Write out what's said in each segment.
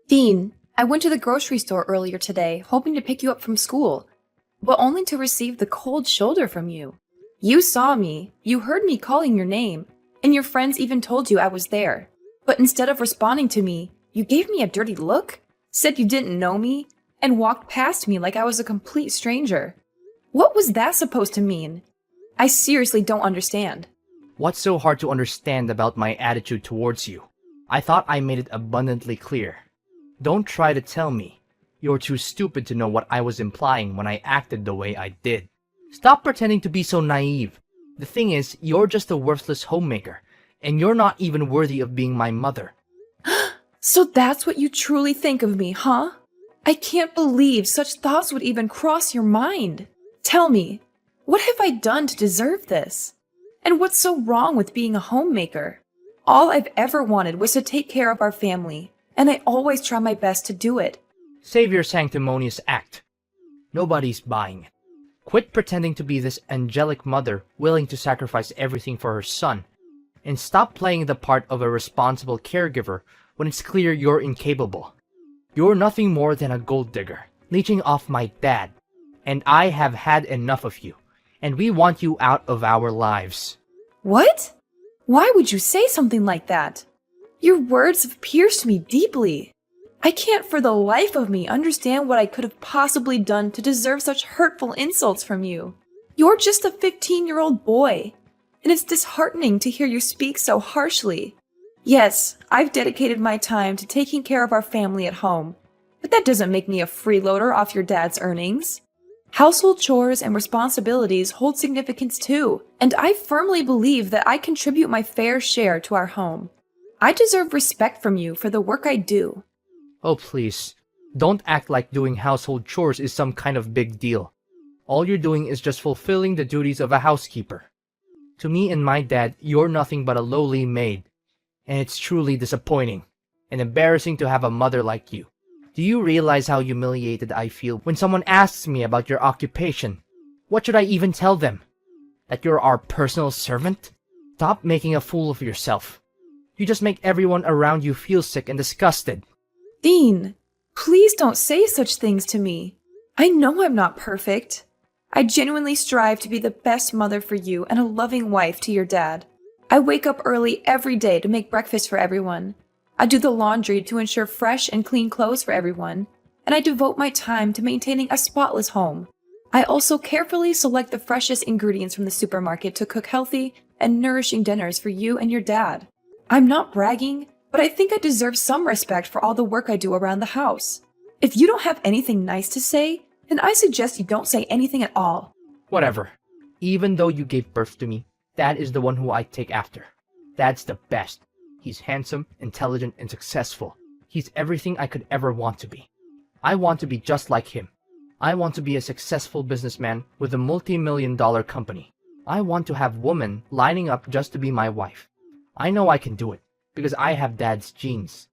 Dean, I went to the grocery store earlier today, hoping to pick you up from school, but only to receive the cold shoulder from you. You saw me, you heard me calling your name, and your friends even told you I was there. But instead of responding to me, you gave me a dirty look, said you didn't know me, and walked past me like I was a complete stranger. What was that supposed to mean? I seriously don't understand. What's so hard to understand about my attitude towards you? I thought I made it abundantly clear. Don't try to tell me. You're too stupid to know what I was implying when I acted the way I did. Stop pretending to be so naive. The thing is, you're just a worthless homemaker, and you're not even worthy of being my mother. So that's what you truly think of me, huh? I can't believe such thoughts would even cross your mind. Tell me, what have I done to deserve this? And what's so wrong with being a homemaker? All I've ever wanted was to take care of our family, and I always try my best to do it. Save your sanctimonious act. Nobody's buying it. Quit pretending to be this angelic mother willing to sacrifice everything for her son, and stop playing the part of a responsible caregiver when it's clear you're incapable. You're nothing more than a gold digger, leeching off my dad, and I have had enough of you, and we want you out of our lives. What? Why would you say something like that? Your words have pierced me deeply. I can't for the life of me understand what I could have possibly done to deserve such hurtful insults from you. You're just a 15-year-old boy, and it's disheartening to hear you speak so harshly. Yes, I've dedicated my time to taking care of our family at home, but that doesn't make me a freeloader off your dad's earnings. Household chores and responsibilities hold significance too, and I firmly believe that I contribute my fair share to our home. I deserve respect from you for the work I do. Oh please, don't act like doing household chores is some kind of big deal. All you're doing is just fulfilling the duties of a housekeeper. To me and my dad, you're nothing but a lowly maid. And it's truly disappointing and embarrassing to have a mother like you. Do you realize how humiliated I feel when someone asks me about your occupation? What should I even tell them? That you're our personal servant? Stop making a fool of yourself. You just make everyone around you feel sick and disgusted. Dean, please don't say such things to me. I know I'm not perfect. I genuinely strive to be the best mother for you and a loving wife to your dad. I wake up early every day to make breakfast for everyone. I do the laundry to ensure fresh and clean clothes for everyone, and I devote my time to maintaining a spotless home. I also carefully select the freshest ingredients from the supermarket to cook healthy and nourishing dinners for you and your dad. I'm not bragging, but I think I deserve some respect for all the work I do around the house. If you don't have anything nice to say, then I suggest you don't say anything at all. Whatever. Even though you gave birth to me, Dad is the one who I take after. Dad's the best. He's handsome, intelligent, and successful. He's everything I could ever want to be. I want to be just like him. I want to be a successful businessman with a multi-million-dollar company. I want to have women lining up just to be my wife. I know I can do it, because I have Dad's genes.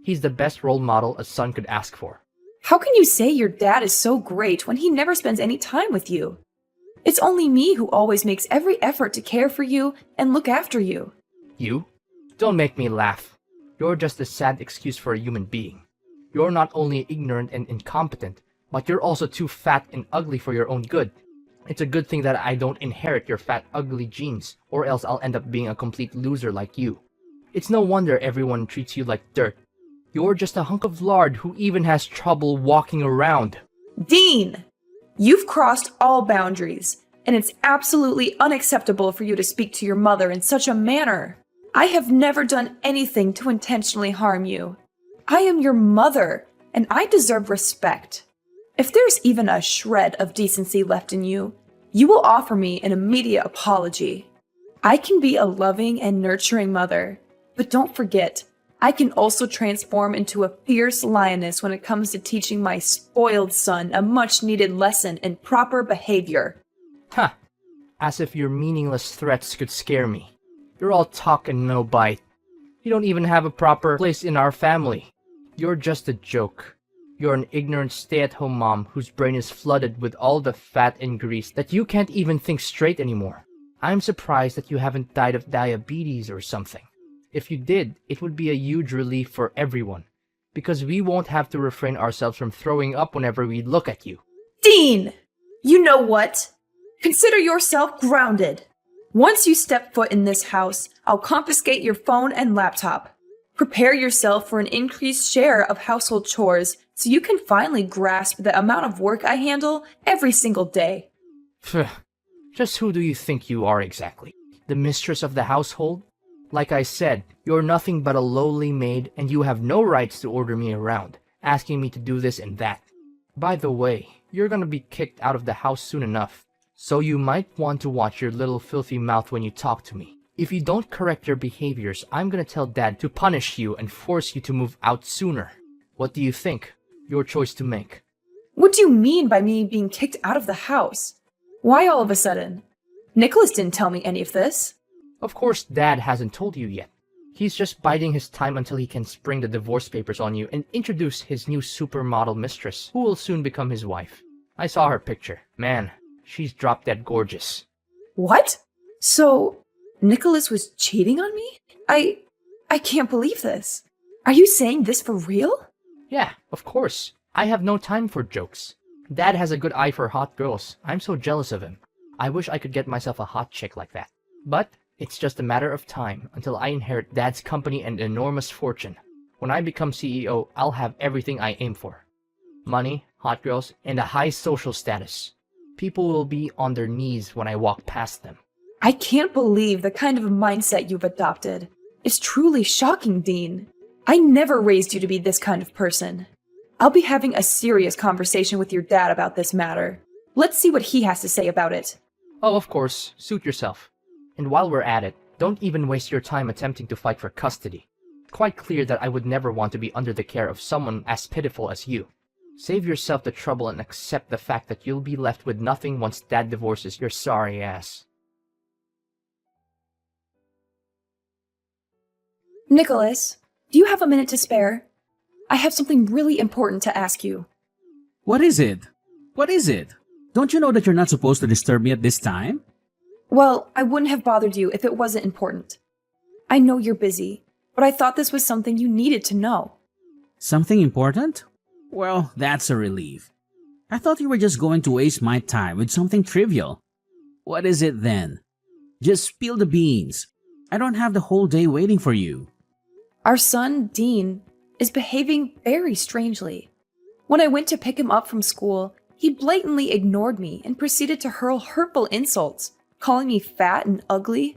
He's the best role model a son could ask for. How can you say your dad is so great when he never spends any time with you? It's only me who always makes every effort to care for you and look after you. You? Don't make me laugh. You're just a sad excuse for a human being. You're not only ignorant and incompetent, but you're also too fat and ugly for your own good. It's a good thing that I don't inherit your fat, ugly genes, or else I'll end up being a complete loser like you. It's no wonder everyone treats you like dirt. You're just a hunk of lard who even has trouble walking around. Dean! You've crossed all boundaries, and it's absolutely unacceptable for you to speak to your mother in such a manner. I have never done anything to intentionally harm you. I am your mother, and I deserve respect. If there's even a shred of decency left in you, you will offer me an immediate apology. I can be a loving and nurturing mother, but don't forget, I can also transform into a fierce lioness when it comes to teaching my spoiled son a much-needed lesson in proper behavior. Ha! As if your meaningless threats could scare me. You're all talk and no bite. You don't even have a proper place in our family. You're just a joke. You're an ignorant stay-at-home mom whose brain is flooded with all the fat and grease that you can't even think straight anymore. I'm surprised that you haven't died of diabetes or something. If you did, it would be a huge relief for everyone, because we won't have to refrain ourselves from throwing up whenever we look at you. Dean! You know what? Consider yourself grounded. Once you step foot in this house, I'll confiscate your phone and laptop. Prepare yourself for an increased share of household chores so you can finally grasp the amount of work I handle every single day. Phew. Just who do you think you are exactly? The mistress of the household? Like I said, you're nothing but a lowly maid and you have no rights to order me around, asking me to do this and that. By the way, you're gonna be kicked out of the house soon enough, so you might want to watch your little filthy mouth when you talk to me. If you don't correct your behaviors, I'm gonna tell Dad to punish you and force you to move out sooner. What do you think? Your choice to make. What do you mean by me being kicked out of the house? Why all of a sudden? Nicholas didn't tell me any of this. Of course, Dad hasn't told you yet. He's just biding his time until he can spring the divorce papers on you and introduce his new supermodel mistress, who will soon become his wife. I saw her picture. Man, she's drop-dead gorgeous. What? So, Nicholas was cheating on me? I can't believe this. Are you saying this for real? Yeah, of course. I have no time for jokes. Dad has a good eye for hot girls. I'm so jealous of him. I wish I could get myself a hot chick like that. But it's just a matter of time until I inherit Dad's company and enormous fortune. When I become CEO, I'll have everything I aim for. Money, hot girls, and a high social status. People will be on their knees when I walk past them. I can't believe the kind of mindset you've adopted. It's truly shocking, Dean. I never raised you to be this kind of person. I'll be having a serious conversation with your dad about this matter. Let's see what he has to say about it. Oh, of course, suit yourself. And while we're at it, don't even waste your time attempting to fight for custody. Quite clear that I would never want to be under the care of someone as pitiful as you. Save yourself the trouble and accept the fact that you'll be left with nothing once Dad divorces your sorry ass. Nicholas, do you have a minute to spare? I have something really important to ask you. What is it? What is it? Don't you know that you're not supposed to disturb me at this time? Well, I wouldn't have bothered you if it wasn't important. I know you're busy, but I thought this was something you needed to know. Something important? Well, that's a relief. I thought you were just going to waste my time with something trivial. What is it then? Just spill the beans. I don't have the whole day waiting for you. Our son, Dean, is behaving very strangely. When I went to pick him up from school, he blatantly ignored me and proceeded to hurl hurtful insults, calling me fat and ugly.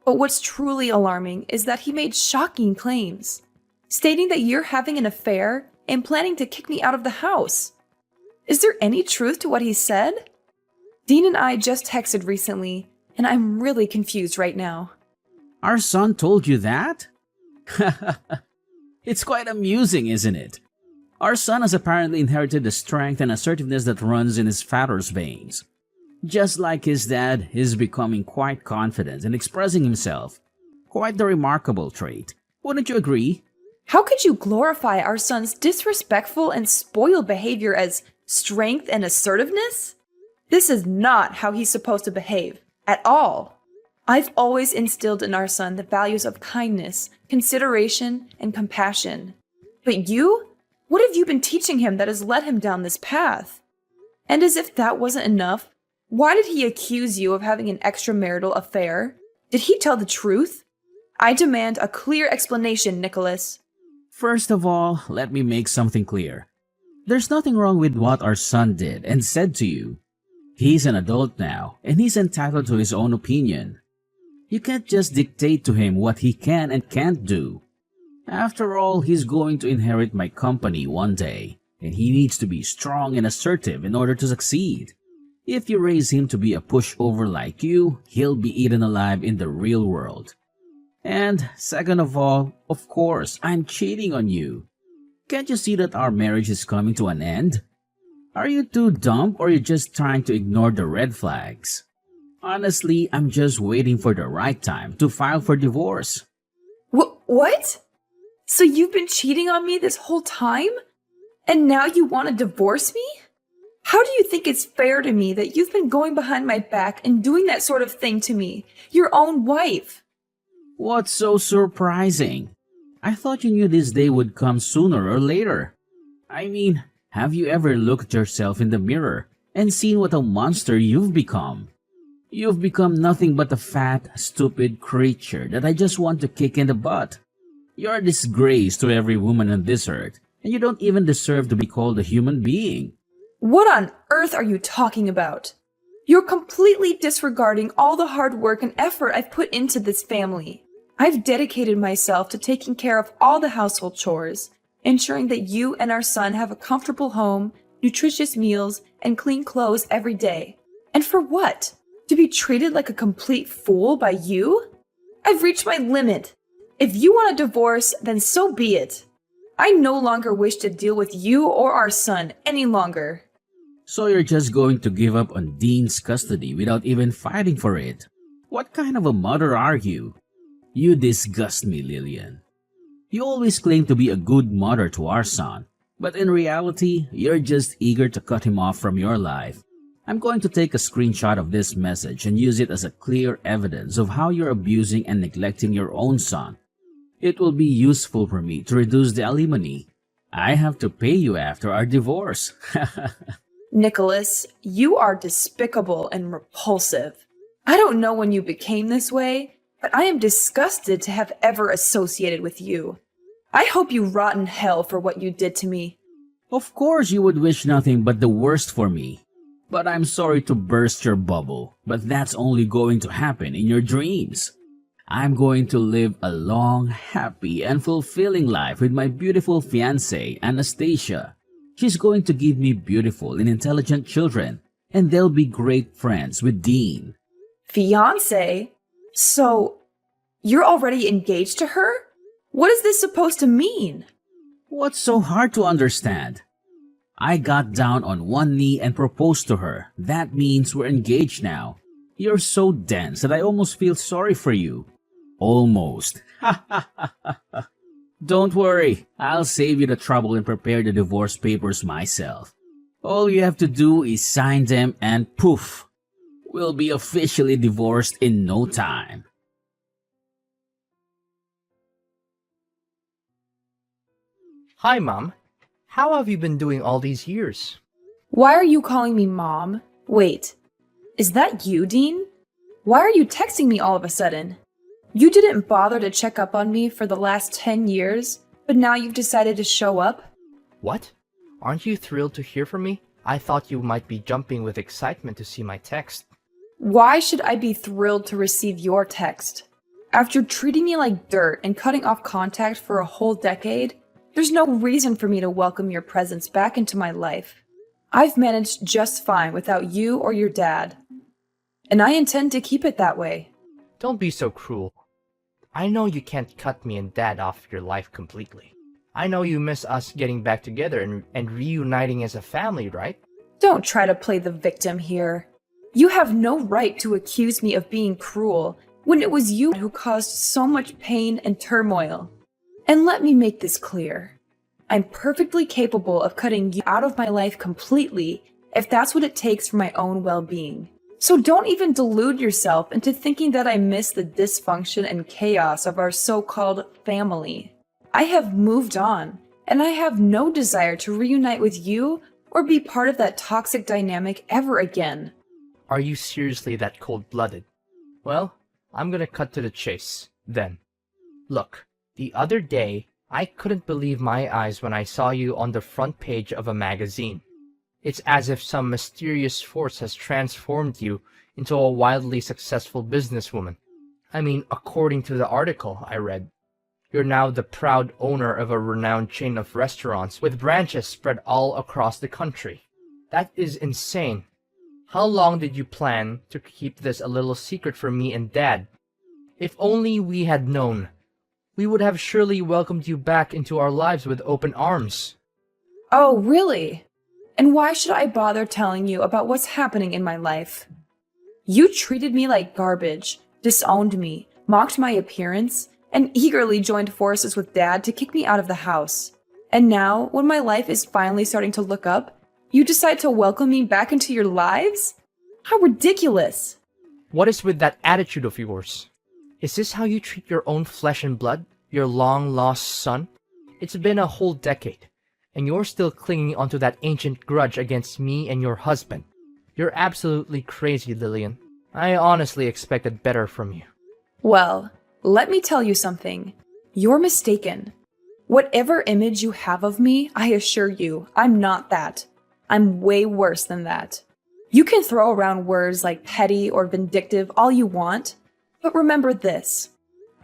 But what's truly alarming is that he made shocking claims, stating that you're having an affair and planning to kick me out of the house. Is there any truth to what he said? Dean and I just texted recently, and I'm really confused right now. Our son told you that? It's quite amusing, isn't it? Our son has apparently inherited the strength and assertiveness that runs in his father's veins. Just like his dad, he's becoming quite confident in expressing himself. Quite the remarkable trait. Wouldn't you agree? How could you glorify our son's disrespectful and spoiled behavior as strength and assertiveness? This is not how he's supposed to behave, at all. I've always instilled in our son the values of kindness, consideration, and compassion. But you? What have you been teaching him that has led him down this path? And as if that wasn't enough, why did he accuse you of having an extramarital affair? Did he tell the truth? I demand a clear explanation, Nicholas. First of all, let me make something clear. There's nothing wrong with what our son did and said to you. He's an adult now, and he's entitled to his own opinion. You can't just dictate to him what he can and can't do. After all, he's going to inherit my company one day, and he needs to be strong and assertive in order to succeed. If you raise him to be a pushover like you, he'll be eaten alive in the real world. And second of all, of course, I'm cheating on you. Can't you see that our marriage is coming to an end? Are you too dumb or are you just trying to ignore the red flags? Honestly, I'm just waiting for the right time to file for divorce. What? So you've been cheating on me this whole time? And now you want to divorce me? How do you think it's fair to me that you've been going behind my back and doing that sort of thing to me, your own wife? What's so surprising? I thought you knew this day would come sooner or later. I mean, have you ever looked at yourself in the mirror and seen what a monster you've become? You've become nothing but a fat, stupid creature that I just want to kick in the butt. You're a disgrace to every woman on this earth, and you don't even deserve to be called a human being. What on earth are you talking about? You're completely disregarding all the hard work and effort I've put into this family. I've dedicated myself to taking care of all the household chores, ensuring that you and our son have a comfortable home, nutritious meals, and clean clothes every day. And for what? To be treated like a complete fool by you? I've reached my limit. If you want a divorce, then so be it. I no longer wish to deal with you or our son any longer. So you're just going to give up on Dean's custody without even fighting for it? What kind of a mother are you? You disgust me, Lillian. You always claim to be a good mother to our son, but in reality, you're just eager to cut him off from your life. I'm going to take a screenshot of this message and use it as a clear evidence of how you're abusing and neglecting your own son. It will be useful for me to reduce the alimony. I have to pay you after our divorce. Nicholas, you are despicable and repulsive. I don't know when you became this way, but I am disgusted to have ever associated with you. I hope you rot in hell for what you did to me. Of course you would wish nothing but the worst for me. But I'm sorry to burst your bubble, but that's only going to happen in your dreams. I'm going to live a long, happy, and fulfilling life with my beautiful fiancée, Anastasia. She's going to give me beautiful and intelligent children, and they'll be great friends with Dean. Fiancé? So, you're already engaged to her? What is this supposed to mean? What's so hard to understand? I got down on one knee and proposed to her. That means we're engaged now. You're so dense that I almost feel sorry for you. Almost. Don't worry, I'll save you the trouble and prepare the divorce papers myself. All you have to do is sign them and poof, we'll be officially divorced in no time. Hi, Mom. How have you been doing all these years? Why are you calling me Mom? Wait, is that you, Dean? Why are you texting me all of a sudden? You didn't bother to check up on me for the last 10 years, but now you've decided to show up? What? Aren't you thrilled to hear from me? I thought you might be jumping with excitement to see my text. Why should I be thrilled to receive your text? After treating me like dirt and cutting off contact for a whole decade, there's no reason for me to welcome your presence back into my life. I've managed just fine without you or your dad, and I intend to keep it that way. Don't be so cruel. I know you can't cut me and Dad off your life completely. I know you miss us getting back together and reuniting as a family, right? Don't try to play the victim here. You have no right to accuse me of being cruel when it was you who caused so much pain and turmoil. And let me make this clear. I'm perfectly capable of cutting you out of my life completely if that's what it takes for my own well-being. So don't even delude yourself into thinking that I miss the dysfunction and chaos of our so-called family. I have moved on, and I have no desire to reunite with you or be part of that toxic dynamic ever again. Are you seriously that cold-blooded? Well, I'm gonna cut to the chase, then. Look, the other day, I couldn't believe my eyes when I saw you on the front page of a magazine. It's as if some mysterious force has transformed you into a wildly successful businesswoman. I mean, according to the article I read, you're now the proud owner of a renowned chain of restaurants with branches spread all across the country. That is insane. How long did you plan to keep this a little secret from me and Dad? If only we had known, we would have surely welcomed you back into our lives with open arms. Oh, really? And why should I bother telling you about what's happening in my life? You treated me like garbage, disowned me, mocked my appearance, and eagerly joined forces with Dad to kick me out of the house. And now, when my life is finally starting to look up, you decide to welcome me back into your lives? How ridiculous! What is with that attitude of yours? Is this how you treat your own flesh and blood? Your long-lost son? It's been a whole decade, and you're still clinging onto that ancient grudge against me and your husband. You're absolutely crazy, Lillian. I honestly expected better from you. Well, let me tell you something. You're mistaken. Whatever image you have of me, I assure you, I'm not that. I'm way worse than that. You can throw around words like petty or vindictive all you want, but remember this.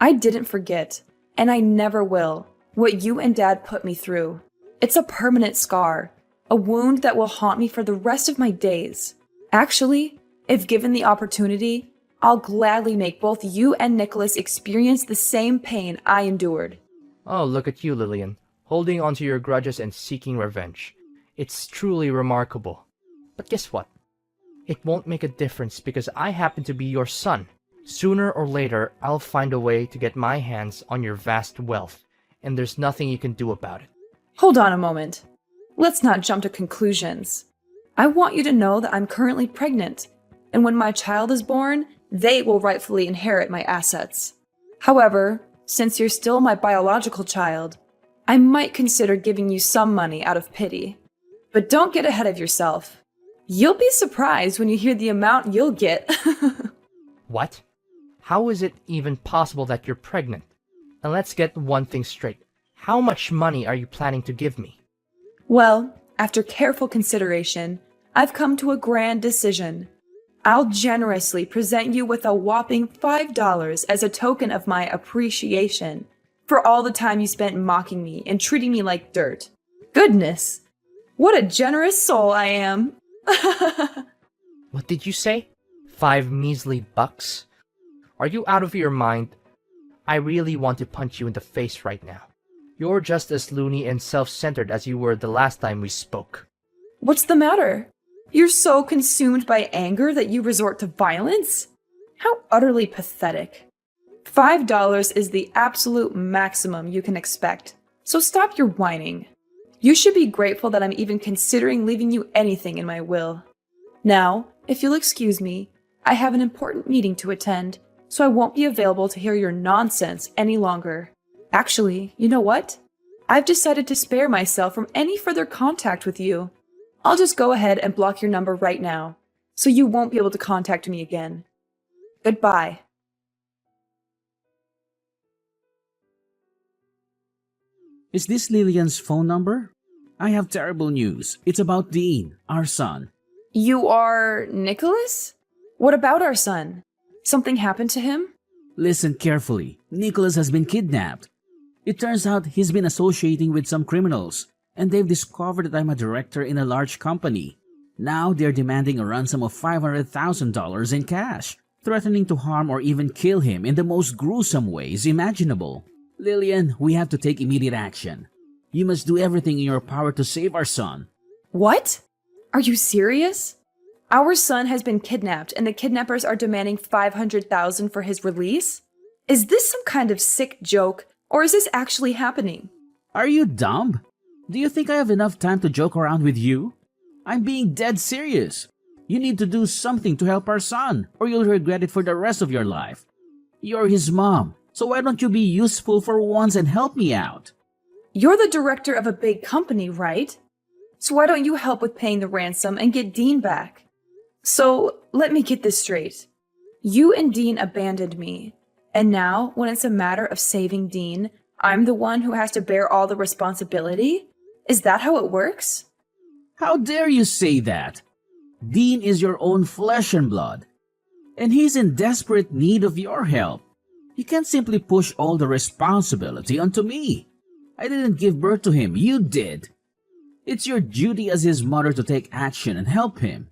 I didn't forget, and I never will, what you and Dad put me through. It's a permanent scar, a wound that will haunt me for the rest of my days. Actually, if given the opportunity, I'll gladly make both you and Nicholas experience the same pain I endured. Oh, look at you, Lillian, holding onto your grudges and seeking revenge. It's truly remarkable. But guess what? It won't make a difference because I happen to be your son. Sooner or later, I'll find a way to get my hands on your vast wealth, and there's nothing you can do about it. Hold on a moment. Let's not jump to conclusions. I want you to know that I'm currently pregnant, and when my child is born, they will rightfully inherit my assets. However, since you're still my biological child, I might consider giving you some money out of pity. But don't get ahead of yourself. You'll be surprised when you hear the amount you'll get. What? How is it even possible that you're pregnant? And let's get one thing straight. How much money are you planning to give me? Well, after careful consideration, I've come to a grand decision. I'll generously present you with a whopping $5 as a token of my appreciation for all the time you spent mocking me and treating me like dirt. Goodness, what a generous soul I am. What did you say? 5 measly bucks? Are you out of your mind? I really want to punch you in the face right now. You're just as loony and self-centered as you were the last time we spoke. What's the matter? You're so consumed by anger that you resort to violence? How utterly pathetic. $5 is the absolute maximum you can expect, so stop your whining. You should be grateful that I'm even considering leaving you anything in my will. Now, if you'll excuse me, I have an important meeting to attend, so I won't be available to hear your nonsense any longer. Actually, you know what? I've decided to spare myself from any further contact with you. I'll just go ahead and block your number right now, so you won't be able to contact me again. Goodbye. Is this Lillian's phone number? I have terrible news. It's about Dean, our son. You are Nicholas? What about our son? Something happened to him? Listen carefully. Nicholas has been kidnapped. It turns out he's been associating with some criminals, and they've discovered that I'm a director in a large company. Now they're demanding a ransom of $500,000 in cash, threatening to harm or even kill him in the most gruesome ways imaginable. Lillian, we have to take immediate action. You must do everything in your power to save our son. What? Are you serious? Our son has been kidnapped and the kidnappers are demanding $500,000 for his release? Is this some kind of sick joke, or is this actually happening? Are you dumb? Do you think I have enough time to joke around with you? I'm being dead serious. You need to do something to help our son, or you'll regret it for the rest of your life. You're his mom, so why don't you be useful for once and help me out? You're the director of a big company, right? So why don't you help with paying the ransom and get Dean back? So, let me get this straight. You and Dean abandoned me, and now, when it's a matter of saving Dean, I'm the one who has to bear all the responsibility? Is that how it works? How dare you say that? Dean is your own flesh and blood, and he's in desperate need of your help. You can't simply push all the responsibility onto me. I didn't give birth to him, you did. It's your duty as his mother to take action and help him.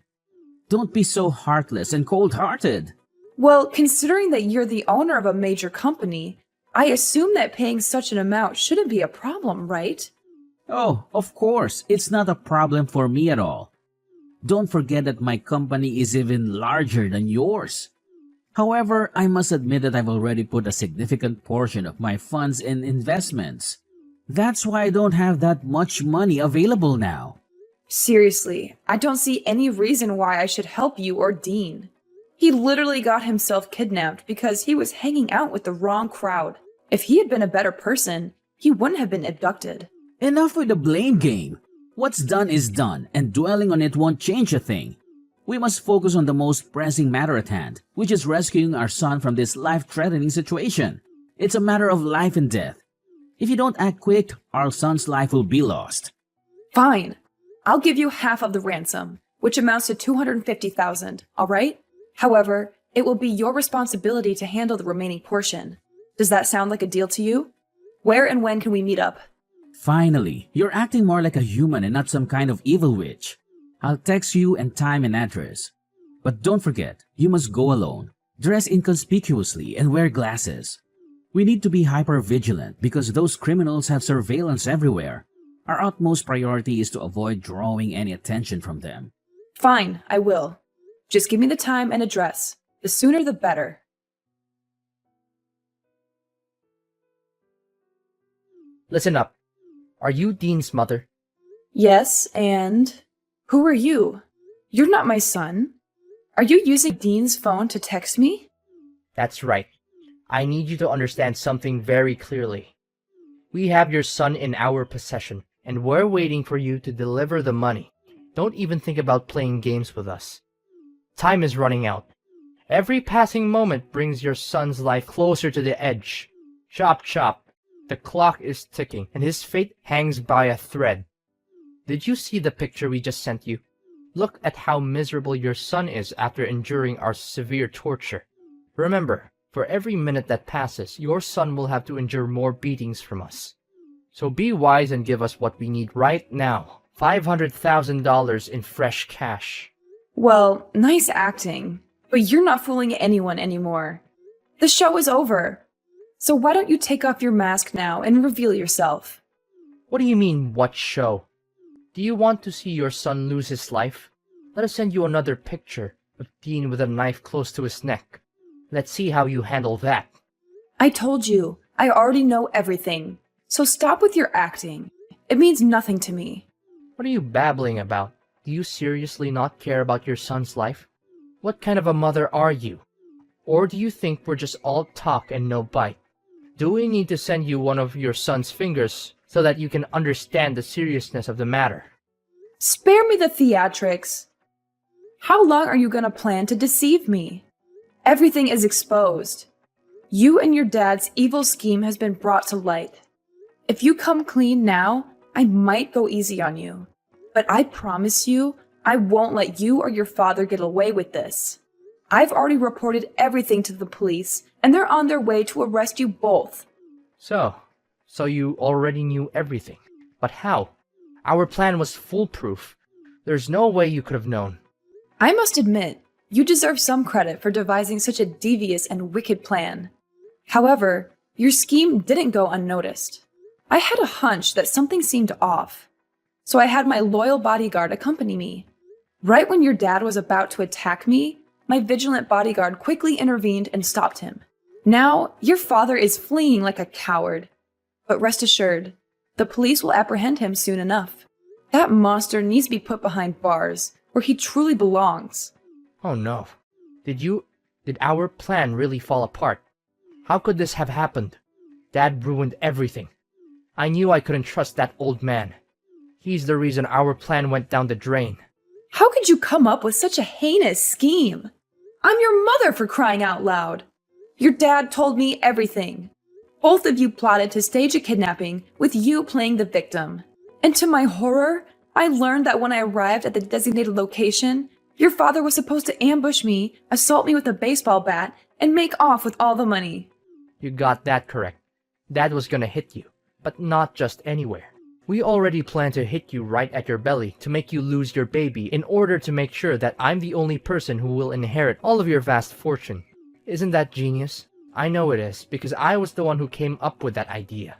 Don't be so heartless and cold-hearted. Well, considering that you're the owner of a major company, I assume that paying such an amount shouldn't be a problem, right? Oh, of course, it's not a problem for me at all. Don't forget that my company is even larger than yours. However, I must admit that I've already put a significant portion of my funds in investments. That's why I don't have that much money available now. Seriously, I don't see any reason why I should help you or Dean. He literally got himself kidnapped because he was hanging out with the wrong crowd. If he had been a better person, he wouldn't have been abducted. Enough with the blame game. What's done is done, and dwelling on it won't change a thing. We must focus on the most pressing matter at hand, which is rescuing our son from this life-threatening situation. It's a matter of life and death. If you don't act quick, our son's life will be lost. Fine. I'll give you half of the ransom, which amounts to $250,000, all right? However, it will be your responsibility to handle the remaining portion. Does that sound like a deal to you? Where and when can we meet up? Finally, you're acting more like a human and not some kind of evil witch. I'll text you and time and address. But don't forget, you must go alone, dress inconspicuously, and wear glasses. We need to be hyper-vigilant because those criminals have surveillance everywhere. Our utmost priority is to avoid drawing any attention from them. Fine, I will. Just give me the time and address. The sooner the better. Listen up. Are you Dean's mother? Yes, and... Who are you? You're not my son. Are you using Dean's phone to text me? That's right. I need you to understand something very clearly. We have your son in our possession, and we're waiting for you to deliver the money. Don't even think about playing games with us. Time is running out. Every passing moment brings your son's life closer to the edge. Chop chop. The clock is ticking, and his fate hangs by a thread. Did you see the picture we just sent you? Look at how miserable your son is after enduring our severe torture. Remember, for every minute that passes, your son will have to endure more beatings from us. So be wise and give us what we need right now. $500,000 in fresh cash. Well, nice acting, but you're not fooling anyone anymore. The show is over. So why don't you take off your mask now and reveal yourself? What do you mean, what show? Do you want to see your son lose his life? Let us send you another picture of Dean with a knife close to his neck. Let's see how you handle that. I told you, I already know everything. So stop with your acting. It means nothing to me. What are you babbling about? Do you seriously not care about your son's life? What kind of a mother are you? Or do you think we're just all talk and no bite? Do we need to send you one of your son's fingers so that you can understand the seriousness of the matter? Spare me the theatrics. How long are you gonna plan to deceive me? Everything is exposed. You and your dad's evil scheme has been brought to light. If you come clean now, I might go easy on you. But I promise you, I won't let you or your father get away with this. I've already reported everything to the police, and they're on their way to arrest you both. So you already knew everything. But how? Our plan was foolproof. There's no way you could have known. I must admit, you deserve some credit for devising such a devious and wicked plan. However, your scheme didn't go unnoticed. I had a hunch that something seemed off, so I had my loyal bodyguard accompany me. Right when your dad was about to attack me, my vigilant bodyguard quickly intervened and stopped him. Now, your father is fleeing like a coward. But rest assured, the police will apprehend him soon enough. That monster needs to be put behind bars, where he truly belongs. Oh no. Did our plan really fall apart? How could this have happened? Dad ruined everything. I knew I couldn't trust that old man. He's the reason our plan went down the drain. How could you come up with such a heinous scheme? I'm your mother, for crying out loud. Your dad told me everything. Both of you plotted to stage a kidnapping with you playing the victim. And to my horror, I learned that when I arrived at the designated location, your father was supposed to ambush me, assault me with a baseball bat, and make off with all the money. You got that correct. Dad was gonna hit you, but not just anywhere. We already planned to hit you right at your belly to make you lose your baby in order to make sure that I'm the only person who will inherit all of your vast fortune. Isn't that genius? I know it is, because I was the one who came up with that idea.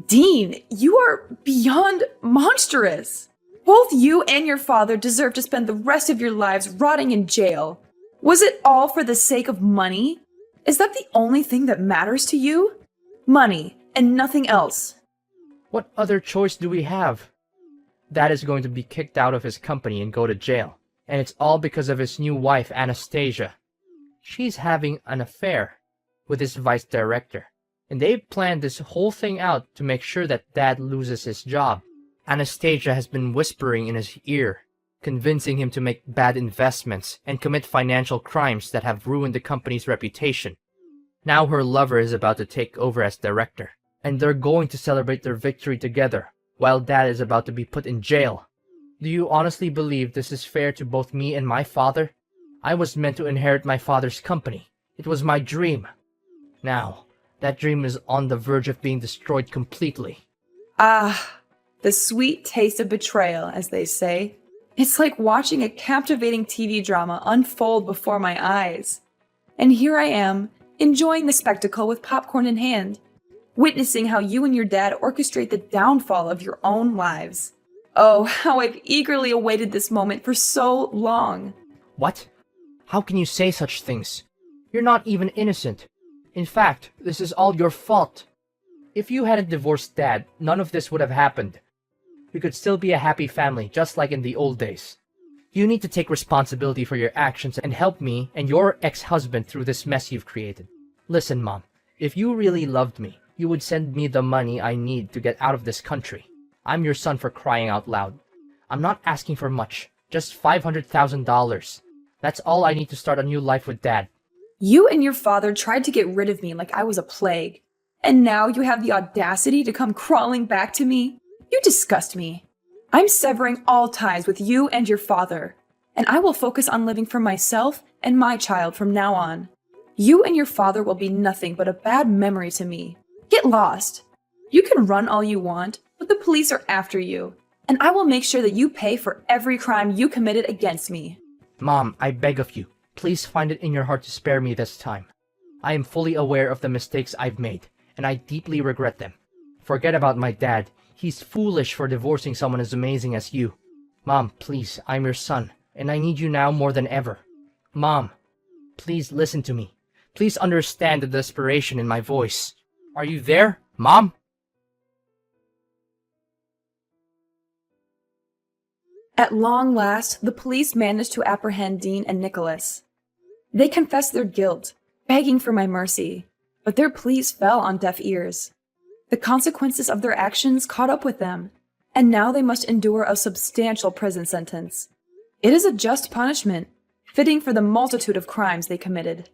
Dean, you are beyond monstrous. Both you and your father deserve to spend the rest of your lives rotting in jail. Was it all for the sake of money? Is that the only thing that matters to you? Money, and nothing else. What other choice do we have? Dad is going to be kicked out of his company and go to jail, and it's all because of his new wife, Anastasia. She's having an affair with his vice director. And they planned this whole thing out to make sure that Dad loses his job. Anastasia has been whispering in his ear, convincing him to make bad investments and commit financial crimes that have ruined the company's reputation. Now her lover is about to take over as director, and they're going to celebrate their victory together, while Dad is about to be put in jail. Do you honestly believe this is fair to both me and my father? I was meant to inherit my father's company. It was my dream. Now, that dream is on the verge of being destroyed completely. Ah, the sweet taste of betrayal, as they say. It's like watching a captivating TV drama unfold before my eyes. And here I am, enjoying the spectacle with popcorn in hand, witnessing how you and your dad orchestrate the downfall of your own lives. Oh, how I've eagerly awaited this moment for so long. What? How can you say such things? You're not even innocent. In fact, this is all your fault. If you hadn't divorced Dad, none of this would have happened. We could still be a happy family, just like in the old days. You need to take responsibility for your actions and help me and your ex-husband through this mess you've created. Listen, Mom, if you really loved me, you would send me the money I need to get out of this country. I'm your son, for crying out loud. I'm not asking for much, just $500,000. That's all I need to start a new life with Dad. You and your father tried to get rid of me like I was a plague. And now you have the audacity to come crawling back to me? You disgust me. I'm severing all ties with you and your father, and I will focus on living for myself and my child from now on. You and your father will be nothing but a bad memory to me. Get lost. You can run all you want, but the police are after you, and I will make sure that you pay for every crime you committed against me. Mom, I beg of you, please find it in your heart to spare me this time. I am fully aware of the mistakes I've made, and I deeply regret them. Forget about my dad. He's foolish for divorcing someone as amazing as you. Mom, please, I'm your son, and I need you now more than ever. Mom, please listen to me. Please understand the desperation in my voice. Are you there, Mom? At long last, the police managed to apprehend Dean and Nicholas. They confessed their guilt, begging for my mercy, but their pleas fell on deaf ears. The consequences of their actions caught up with them, and now they must endure a substantial prison sentence. It is a just punishment, fitting for the multitude of crimes they committed.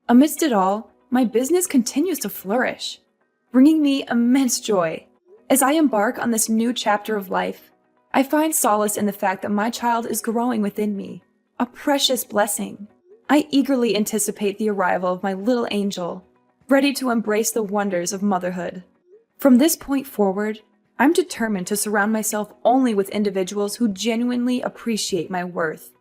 Amidst it all, my business continues to flourish, bringing me immense joy. As I embark on this new chapter of life, I find solace in the fact that my child is growing within me, a precious blessing. I eagerly anticipate the arrival of my little angel, ready to embrace the wonders of motherhood. From this point forward, I'm determined to surround myself only with individuals who genuinely appreciate my worth.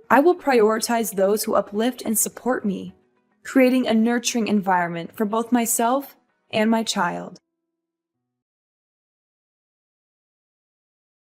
I will prioritize those who uplift and support me, creating a nurturing environment for both myself and my child.